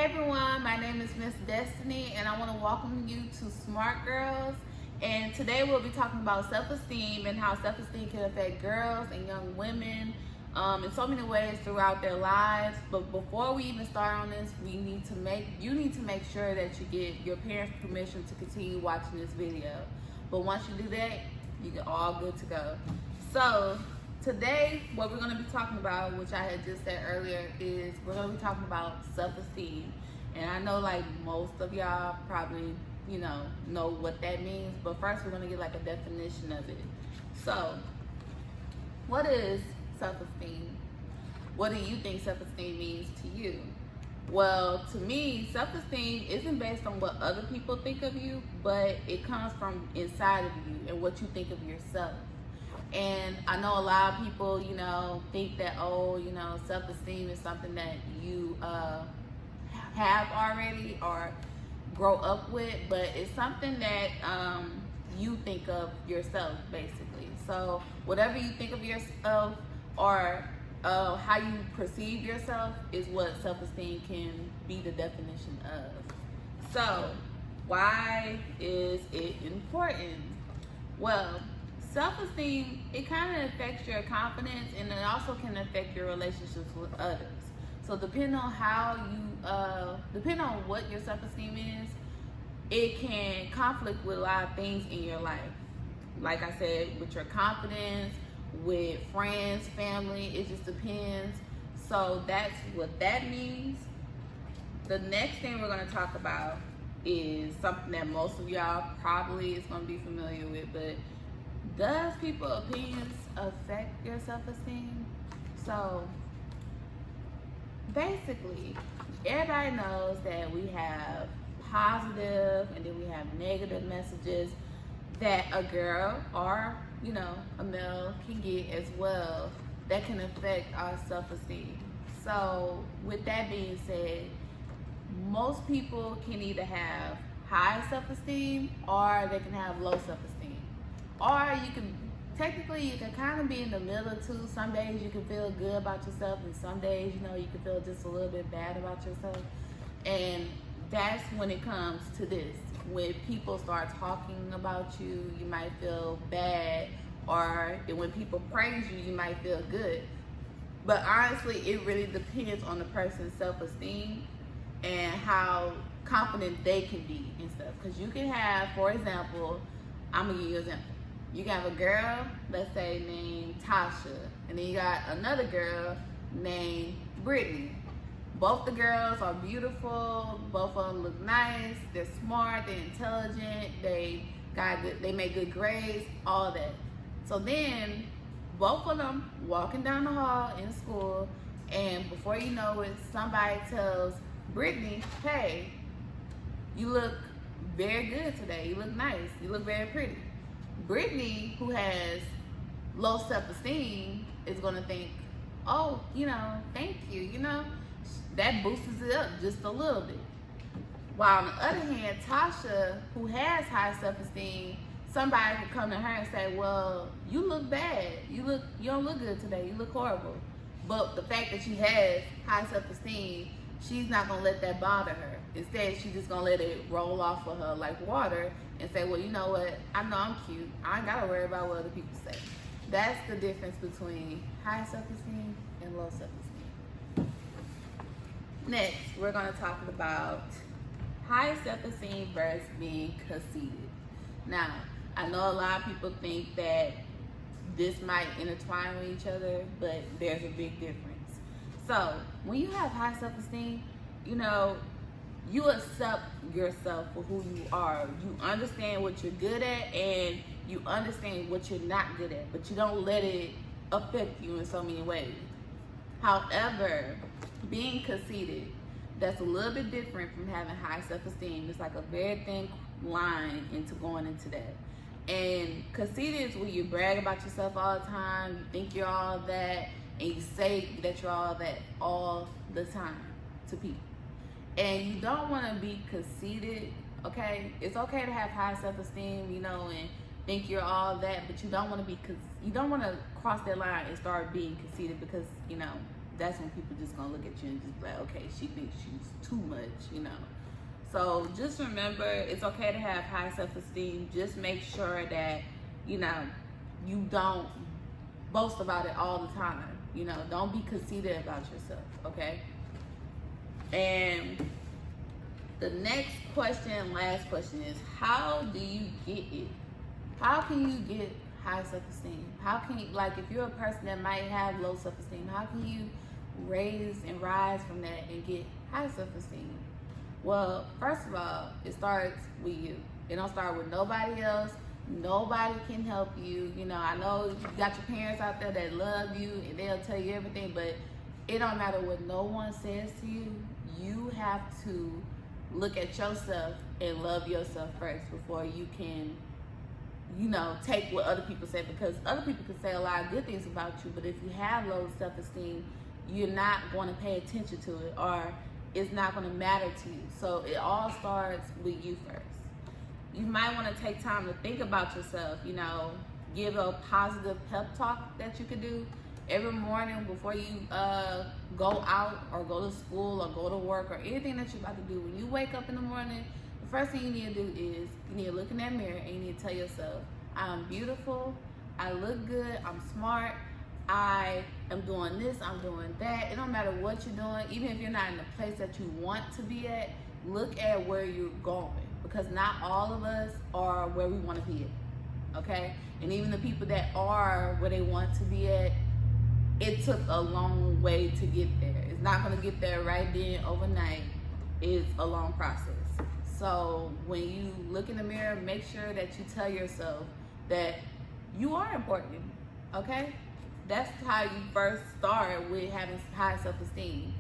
Hey everyone, my name is Miss Destiny and I want to welcome you to Smart Girls. And today we'll be talking about self-esteem and how self-esteem can affect girls and young women in so many ways throughout their lives. But before we even start on this, you need to make sure that you get your parents' permission to continue watching this video. But once you do that, you get all good to go. So today, what we're going to be talking about, which I had just said earlier, is we're going to be talking about self-esteem. And I know like most of y'all probably, know what that means. But first, we're going to get like a definition of it. So, what is self-esteem? What do you think self-esteem means to you? Well, to me, self-esteem isn't based on what other people think of you, but it comes from inside of you and what you think of yourself. And I know a lot of people, think that, self-esteem is something that you have already or grow up with, but it's something that you think of yourself, basically. So whatever you think of yourself or how you perceive yourself is what self-esteem can be the definition of. So why is it important? Well, self-esteem, it kind of affects your confidence, and it also can affect your relationships with others. So depending on depending on what your self-esteem is, it can conflict with a lot of things in your life. Like I said, with your confidence, with friends, family, it just depends. So that's what that means. The next thing we're going to talk about is something that most of y'all probably is going to be familiar with, but does people's opinions affect your self-esteem? So basically, everybody knows that we have positive and then we have negative messages that a girl or, a male can get as well that can affect our self-esteem. So with that being said, most people can either have high self-esteem or they can have low self-esteem. Or you can kind of be in the middle too. Some days you can feel good about yourself, and some days, you can feel just a little bit bad about yourself. And that's when it comes to this. When people start talking about you, you might feel bad, or when people praise you, you might feel good. But honestly, it really depends on the person's self-esteem and how confident they can be and stuff. Because you can have, for example, I'm gonna give you an example. You can have a girl, let's say, named Tasha, and then you got another girl named Brittany. Both the girls are beautiful, both of them look nice, they're smart, they're intelligent, they make good grades, all that. So then, both of them walking down the hall in school, and before you know it, somebody tells Brittany, hey, you look very good today, you look nice, you look very pretty. Brittany, who has low self-esteem, is going to think, oh, thank you, that boosts it up just a little bit. While on the other hand, Tasha, who has high self-esteem, somebody could come to her and say, well, you look bad, you don't look good today, you look horrible. But the fact that she has high self-esteem, she's not going to let that bother her. Instead, she's just going to let it roll off of her like water and say, well, you know what? I know I'm cute. I ain't got to worry about what other people say. That's the difference between high self-esteem and low self-esteem. Next, we're going to talk about high self-esteem versus being conceited. Now, I know a lot of people think that this might intertwine with each other, but there's a big difference. So, when you have high self-esteem, you accept yourself for who you are. You understand what you're good at and you understand what you're not good at, but you don't let it affect you in so many ways. However, being conceited, that's a little bit different from having high self-esteem. It's like a very thin line into going into that. And conceited is when you brag about yourself all the time, you think you're all that, and you say that you're all that all the time to people. And you don't want to be conceited, okay? It's okay to have high self-esteem, and think you're all that, but you don't want to cross that line and start being conceited because, that's when people just gonna look at you and just be like, okay, she thinks she's too much, you know. So just remember, it's okay to have high self-esteem. Just make sure that, you know, you don't boast about it all the time. You know, don't be conceited about yourself, okay? And the next question, last question is, how do you get it? How can you get high self-esteem? How can you, like, if you're a person that might have low self-esteem, how can you raise and rise from that and get high self-esteem? Well, first of all, it starts with you. It don't start with nobody else. Nobody can help you. You know, I know you got your parents out there that love you and they'll tell you everything, but it don't matter what no one says to you. You have to look at yourself and love yourself first before you can, you know, take what other people say, because other people can say a lot of good things about you, but if you have low self-esteem, you're not going to pay attention to it, or it's not going to matter to you. So it all starts with you first. You might want to take time to think about yourself, you know, give a positive pep talk that you can do every morning before you go out or go to school or go to work or anything that you're about to do. When you wake up in the morning, the first thing you need to do is you need to look in that mirror and you need to tell yourself, I'm beautiful, I look good, I'm smart, I am doing this, I'm doing that. It don't matter what you're doing, even if you're not in the place that you want to be at, look at where you're going, because not all of us are where we want to be at, okay? And even the people that are where they want to be at, it took a long way to get there. It's not going to get there right then overnight. It's a long process. So when you look in the mirror, make sure that you tell yourself that you are important, okay? That's how you first start with having high self-esteem.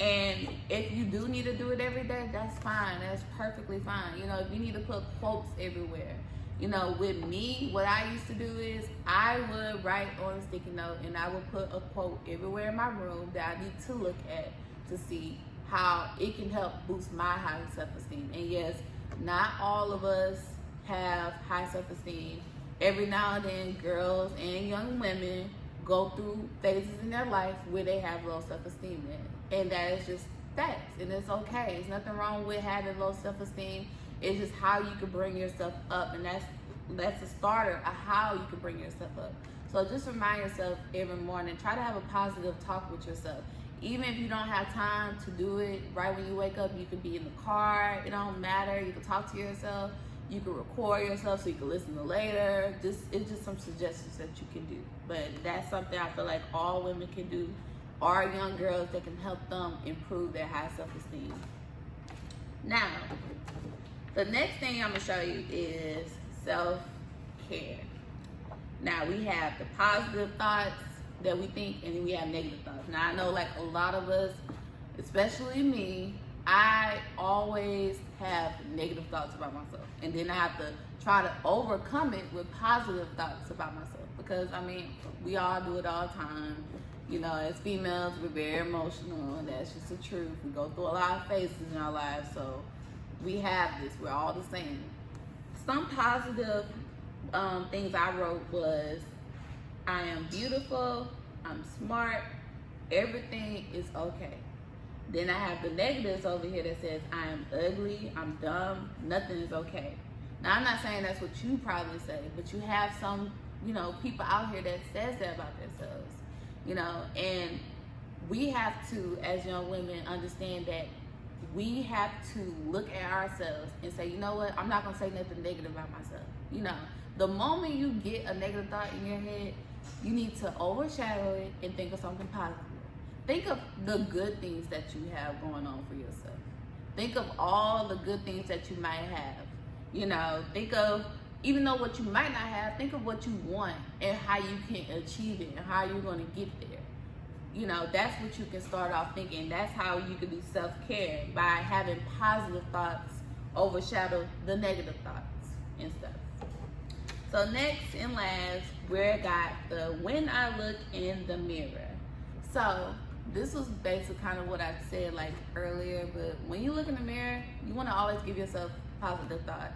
And if you do need to do it every day, that's fine. That's perfectly fine. You know, if you need to put quotes everywhere. You know, with me, what I used to do is I would write on a sticky note and I would put a quote everywhere in my room that I need to look at to see how it can help boost my high self-esteem. And yes, not all of us have high self-esteem. Every now and then, girls and young women go through phases in their life where they have low self-esteem in. And that is just facts, and it's okay. There's nothing wrong with having low self-esteem. It's just how you can bring yourself up, and that's a starter of how you can bring yourself up. So just remind yourself every morning, try to have a positive talk with yourself. Even if you don't have time to do it right when you wake up, you could be in the car, it don't matter. You can talk to yourself, you can record yourself so you can listen to later. It's just some suggestions that you can do. But that's something I feel like all women can do, or young girls that can help them improve their high self-esteem. Now, the next thing I'm gonna show you is self-care. Now, we have the positive thoughts that we think, and then we have negative thoughts. Now, I know like a lot of us, especially me, I always have negative thoughts about myself. And then I have to try to overcome it with positive thoughts about myself. Because, I mean, we all do it all the time. You know, as females, we're very emotional, and that's just the truth. We go through a lot of phases in our lives, so we have this. We're all the same. Some positive things I wrote was, I am beautiful, I'm smart, everything is okay. Then I have the negatives over here that says, I am ugly, I'm dumb, nothing is okay. Now, I'm not saying that's what you probably say, but you have some, you know, people out here that says that about themselves, you know, and we have to, as young women, understand that we have to look at ourselves and say, you know what, I'm not gonna say nothing negative about myself. You know, the moment you get a negative thought in your head, you need to overshadow it and think of something positive. Think of the good things that you have going on for yourself. Think of all the good things that you might have. You know, think of, even though what you might not have, think of what you want and how you can achieve it and how you're gonna get there. You know, that's what you can start off thinking. That's how you can do self-care, by having positive thoughts overshadow the negative thoughts and stuff. So next and last, we got the when I look in the mirror. So this was basically kind of what I said like earlier, but when you look in the mirror, you want to always give yourself positive thoughts.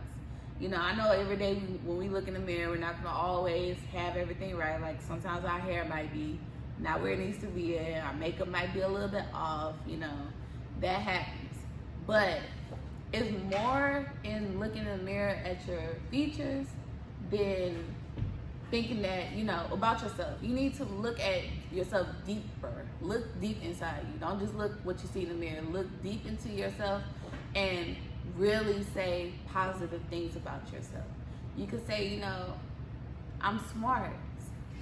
You know, I know every day when we look in the mirror, we're not going to always have everything right. Like sometimes our hair might be not where it needs to be at. Our makeup might be a little bit off, you know, that happens. But it's more in looking in the mirror at your features than thinking that, you know, about yourself. You need to look at yourself deeper. Look deep inside you. Don't just look what you see in the mirror. Look deep into yourself and really say positive things about yourself. You could say, you know, I'm smart.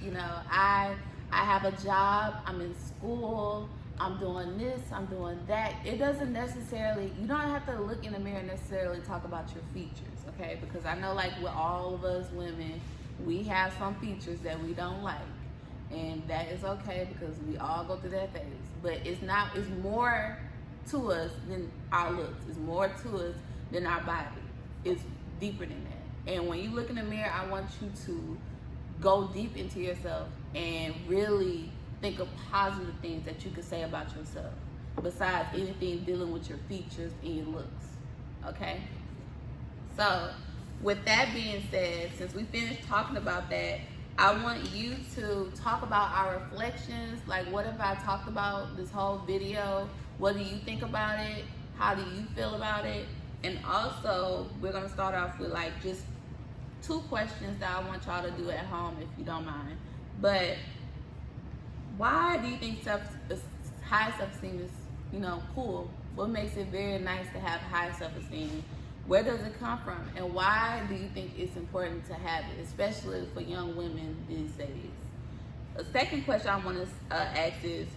You know, I have a job, I'm in school, I'm doing this, I'm doing that. It doesn't necessarily, you don't have to look in the mirror and necessarily talk about your features, okay? Because I know, like, with all of us women, we have some features that we don't like. And that is okay, because we all go through that phase. But it's more to us than our looks. It's more to us than our body. It's deeper than that. And when you look in the mirror, I want you to go deep into yourself and really think of positive things that you can say about yourself, besides anything dealing with your features and your looks, okay? So, with that being said, since we finished talking about that, I want you to talk about our reflections. Like, what have I talked about this whole video? What do you think about it? How do you feel about it? And also, we're gonna start off with like just 2 questions that I want y'all to do at home, if you don't mind. But why do you think high self-esteem is, you know, cool? What makes it very nice to have high self-esteem? Where does it come from? And why do you think it's important to have it, especially for young women these days? The second question I want to ask is,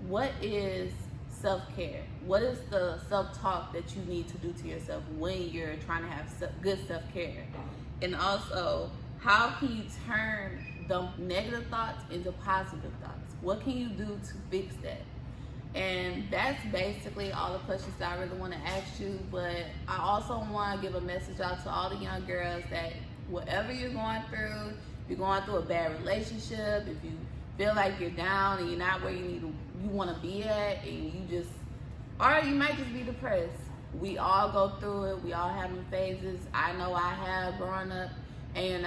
what is self-care? What is the self-talk that you need to do to yourself when you're trying to have good self-care? And also, how can you turn the negative thoughts into positive thoughts? What can you do to fix that? And that's basically all the questions that I really want to ask you. But I also want to give a message out to all the young girls that whatever you're going through, if you're going through a bad relationship, if you feel like you're down and you're not where you want to be at, and or you might just be depressed. We all go through it. We all have phases. I know I have growing up. And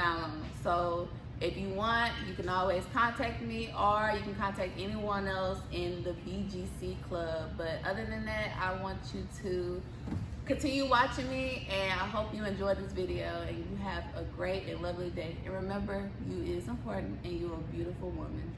so if you want, you can always contact me, or you can contact anyone else in the BGC club. But other than that, I want you to continue watching me, and I hope you enjoyed this video and you have a great and lovely day. And remember, you is important and you're a beautiful woman.